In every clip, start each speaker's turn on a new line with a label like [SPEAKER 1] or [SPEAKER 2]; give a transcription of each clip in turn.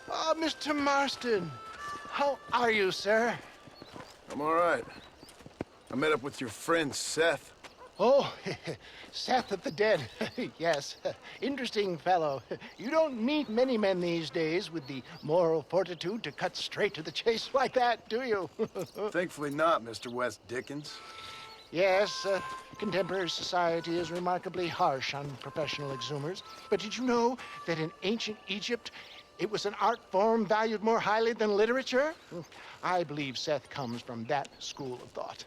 [SPEAKER 1] Ah, Mr. Marston. How are you, sir?
[SPEAKER 2] I'm all right. I met up with your friend, Seth.
[SPEAKER 1] Oh, Seth of the Dead. Yes, interesting fellow. You don't meet many men these days with the moral fortitude to cut straight to the chase like that, do you?
[SPEAKER 2] Thankfully not, Mr. West Dickens.
[SPEAKER 1] Yes, contemporary society is remarkably harsh on professional exhumers. But did you know that in ancient Egypt, it was an art form valued more highly than literature? I believe Seth comes from that school of thought.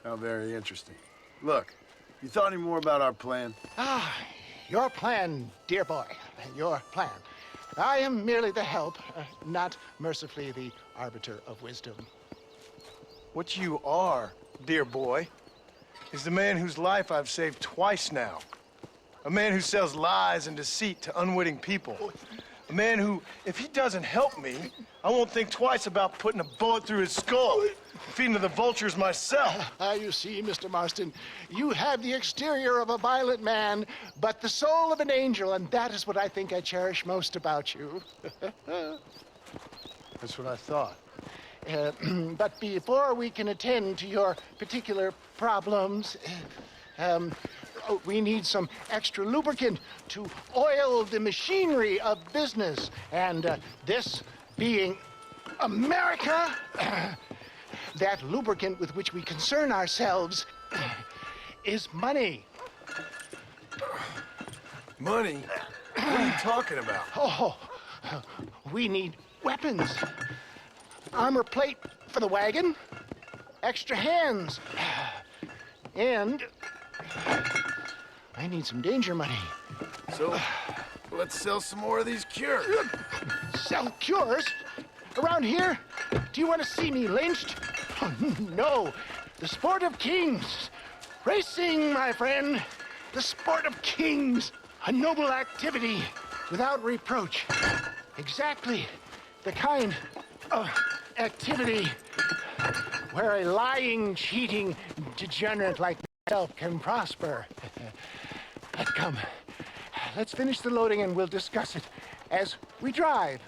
[SPEAKER 2] How very interesting. Look, you thought any more about our plan?
[SPEAKER 1] Ah, your plan, dear boy, your plan. I am merely the help, not mercifully the arbiter of wisdom.
[SPEAKER 3] What you are, dear boy, is the man whose life I've saved twice now. A man who sells lies and deceit to unwitting people. A man who, if he doesn't help me, I won't think twice about putting a bullet through his skull, feeding to the vultures myself.
[SPEAKER 1] You see, Mr. Marston, you have the exterior of a violent man, but the soul of an angel, and that is what I think I cherish most about you.
[SPEAKER 3] That's what I thought.
[SPEAKER 1] But before we can attend to your particular problems, we need some extra lubricant to oil the machinery of business. And this being America, that lubricant with which we concern ourselves is money.
[SPEAKER 2] Money? What are you talking about?
[SPEAKER 1] Oh, we need weapons. Armor plate for the wagon, extra hands, and I need some danger money.
[SPEAKER 2] So, let's sell some more of these cures.
[SPEAKER 1] Sell cures? Around here? Do you want to see me lynched? Oh, no. The sport of kings. Racing, my friend. The sport of kings. A noble activity without reproach. Exactly the kind of activity where a lying, cheating degenerate like myself can prosper. But come, let's finish the loading and we'll discuss it as we drive.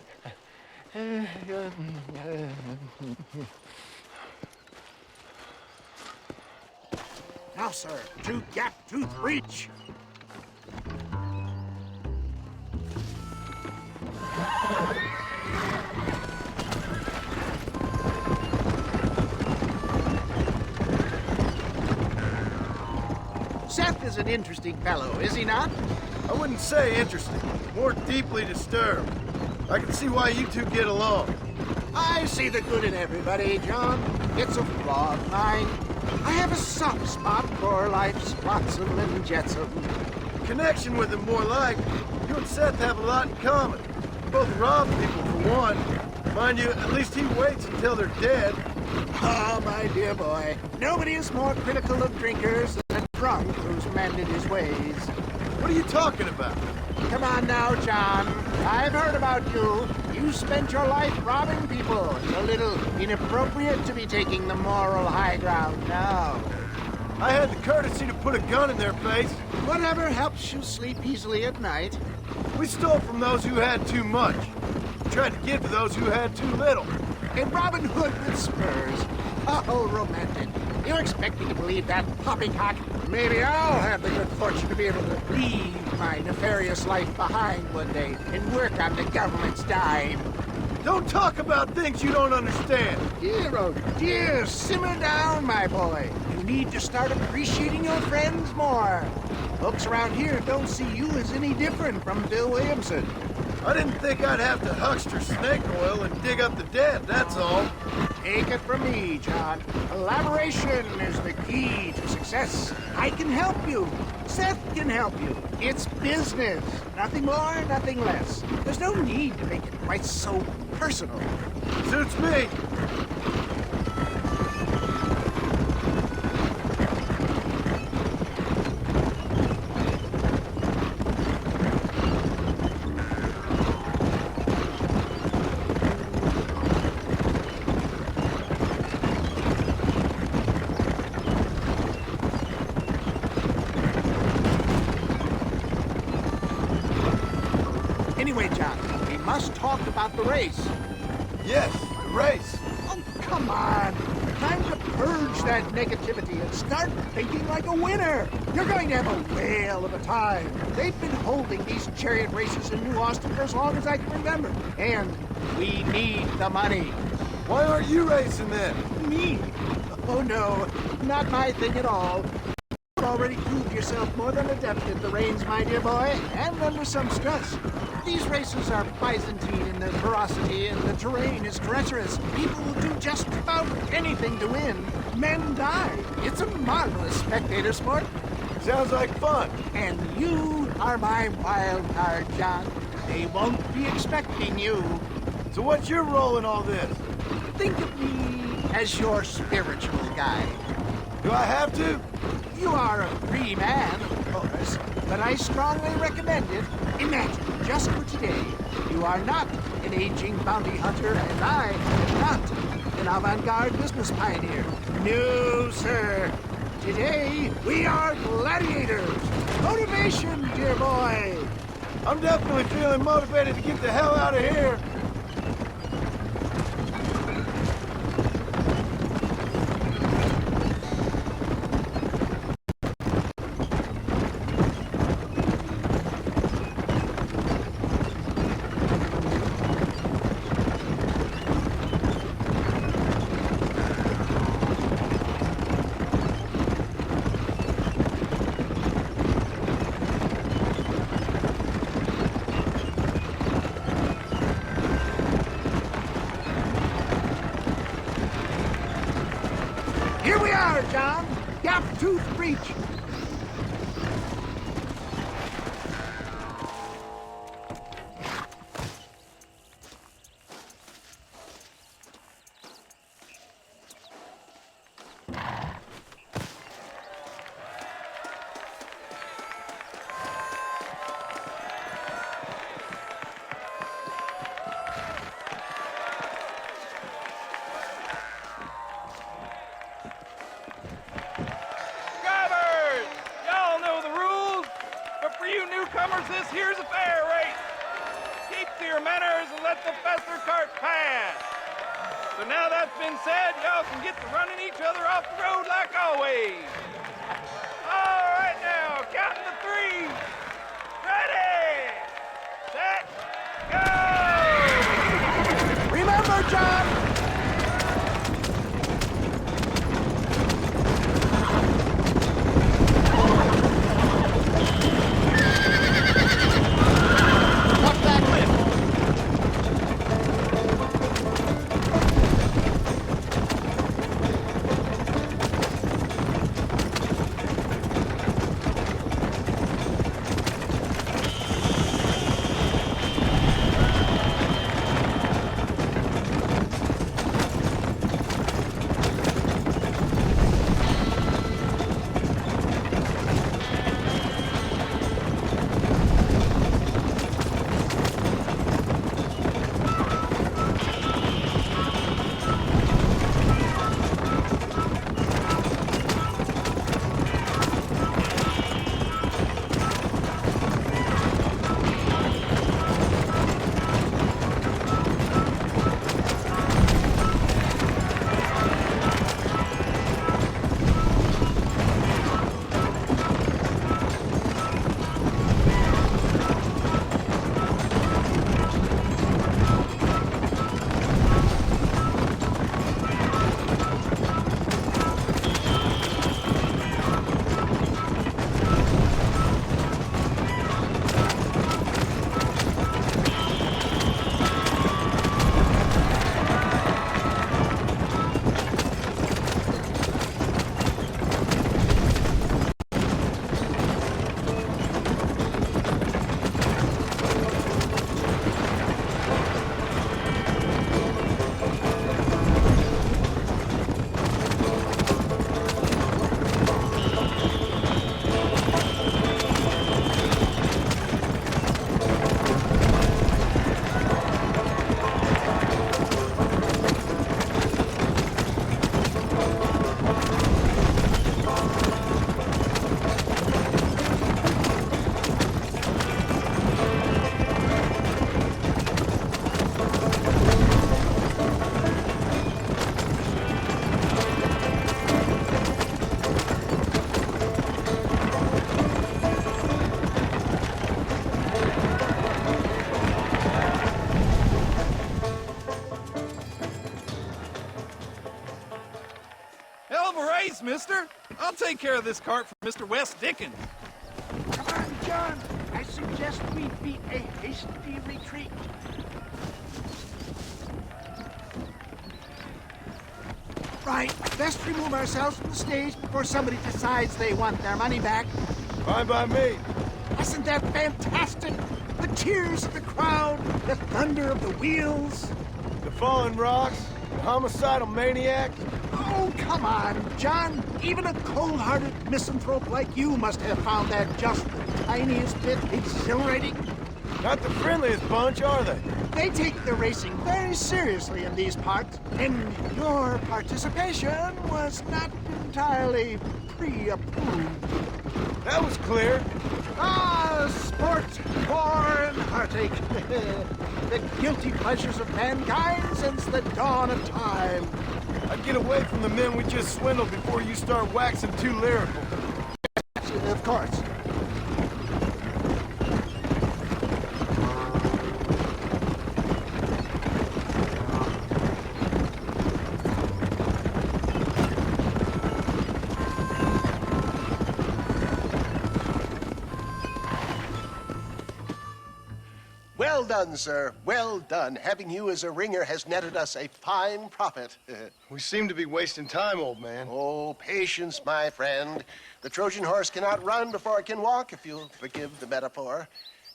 [SPEAKER 1] Now, sir, to gap tooth reach. Seth is an interesting fellow, is he not?
[SPEAKER 2] I wouldn't say interesting, more deeply disturbed. I can see why you two get along.
[SPEAKER 1] I see the good in everybody, John. It's a flaw of mine. I have a soft spot for life's flotsam and jetsam.
[SPEAKER 2] Connection with him more like. You and Seth have a lot in common. You both rob people for one. Mind you, at least he waits until they're dead.
[SPEAKER 1] Ah, my dear boy, nobody is more critical of drinkers than a drunk who's mended his ways.
[SPEAKER 2] What are you talking about?
[SPEAKER 1] Come on now, John. I've heard about you. You spent your life robbing people. It's a little inappropriate to be taking the moral high ground now.
[SPEAKER 2] I had the courtesy to put a gun in their face.
[SPEAKER 1] Whatever helps you sleep easily at night.
[SPEAKER 2] We stole from those who had too much. We tried to give to those who had too little.
[SPEAKER 1] And Robin Hood with spurs. Oh, romantic. You expect me to believe that poppycock? Maybe I'll have the good fortune to be able to leave my nefarious life behind one day and work on the government's dime.
[SPEAKER 2] Don't talk about things you don't understand.
[SPEAKER 1] Dear, oh dear, simmer down, my boy. You need to start appreciating your friends more. Folks around here don't see you as any different from Bill Williamson.
[SPEAKER 2] I didn't think I'd have to huckster snake oil and dig up the dead, that's all.
[SPEAKER 1] Take it from me, John. Collaboration is the key to success. I can help you. Seth can help you. It's business. Nothing more, nothing less. There's no need to make it quite so personal.
[SPEAKER 2] Suits me.
[SPEAKER 1] Anyway, John, we must talk about the race.
[SPEAKER 2] Yes, the race.
[SPEAKER 1] Oh, come on. Time to purge that negativity and start thinking like a winner. You're going to have a whale of a time. They've been holding these chariot races in New Austin for as long as I can remember. And we need the money.
[SPEAKER 2] Why aren't you racing then?
[SPEAKER 1] Me? Oh, no. Not my thing at all. You've already proved yourself more than adept at the reins, my dear boy, and under some stress. These races are Byzantine in their ferocity, and the terrain is treacherous. People will do just about anything to win. Men die. It's a marvelous spectator sport.
[SPEAKER 2] Sounds like fun.
[SPEAKER 1] And you are my wild card, John. They won't be expecting you.
[SPEAKER 2] So what's your role in all this?
[SPEAKER 1] Think of me as your spiritual guide.
[SPEAKER 2] Do I have to?
[SPEAKER 1] You are a free man, of course, but I strongly recommend it. Imagine, just for today, you are not an aging bounty hunter, and I am not an avant-garde business pioneer. No, sir. Today, we are gladiators. Motivation, dear boy.
[SPEAKER 2] I'm definitely feeling motivated to get the hell out of here.
[SPEAKER 1] Here we are, John. Gap tooth breach.
[SPEAKER 4] Newcomers, this here's a fair race. Keep to your manners and let the faster cart pass. So now that's been said, y'all can get to running each other off the road like always. All right now, counting to three. Ready, set, go!
[SPEAKER 1] Remember, John!
[SPEAKER 4] Thanks, mister. I'll take care of this cart for Mr. West Dickens.
[SPEAKER 1] Come on, John. I suggest we beat a hasty retreat. Right, best remove ourselves from the stage before somebody decides they want their money back.
[SPEAKER 2] Fine by me.
[SPEAKER 1] Wasn't that fantastic? The cheers of the crowd, the thunder of the wheels.
[SPEAKER 2] The fallen rocks, the homicidal maniac.
[SPEAKER 1] Oh, come on, John. Even a cold-hearted misanthrope like you must have found that just the tiniest bit exhilarating.
[SPEAKER 2] Not the friendliest bunch, are they?
[SPEAKER 1] They take the racing very seriously in these parts, and your participation was not entirely pre-approved.
[SPEAKER 2] That was clear.
[SPEAKER 1] Ah, sport, war, and heartache. The guilty pleasures of mankind since the dawn of time.
[SPEAKER 2] I'd get away from the men we just swindled before you start waxing too lyrical.
[SPEAKER 1] Of course.
[SPEAKER 5] Well done, sir. Well done. Having you as a ringer has netted us a fine profit.
[SPEAKER 3] We seem to be wasting time, old man.
[SPEAKER 5] Oh, patience, my friend. The Trojan horse cannot run before it can walk, if you'll forgive the metaphor.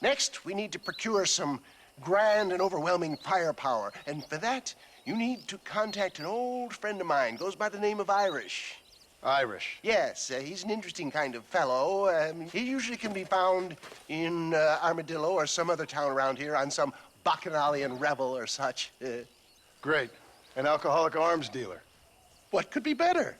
[SPEAKER 5] Next, we need to procure some grand and overwhelming firepower. And for that, you need to contact an old friend of mine. Goes by the name of Irish.
[SPEAKER 3] Irish.
[SPEAKER 5] Yes, he's an interesting kind of fellow. He usually can be found in Armadillo or some other town around here on some bacchanalian revel or such.
[SPEAKER 3] Great. An alcoholic arms dealer.
[SPEAKER 5] What could be better?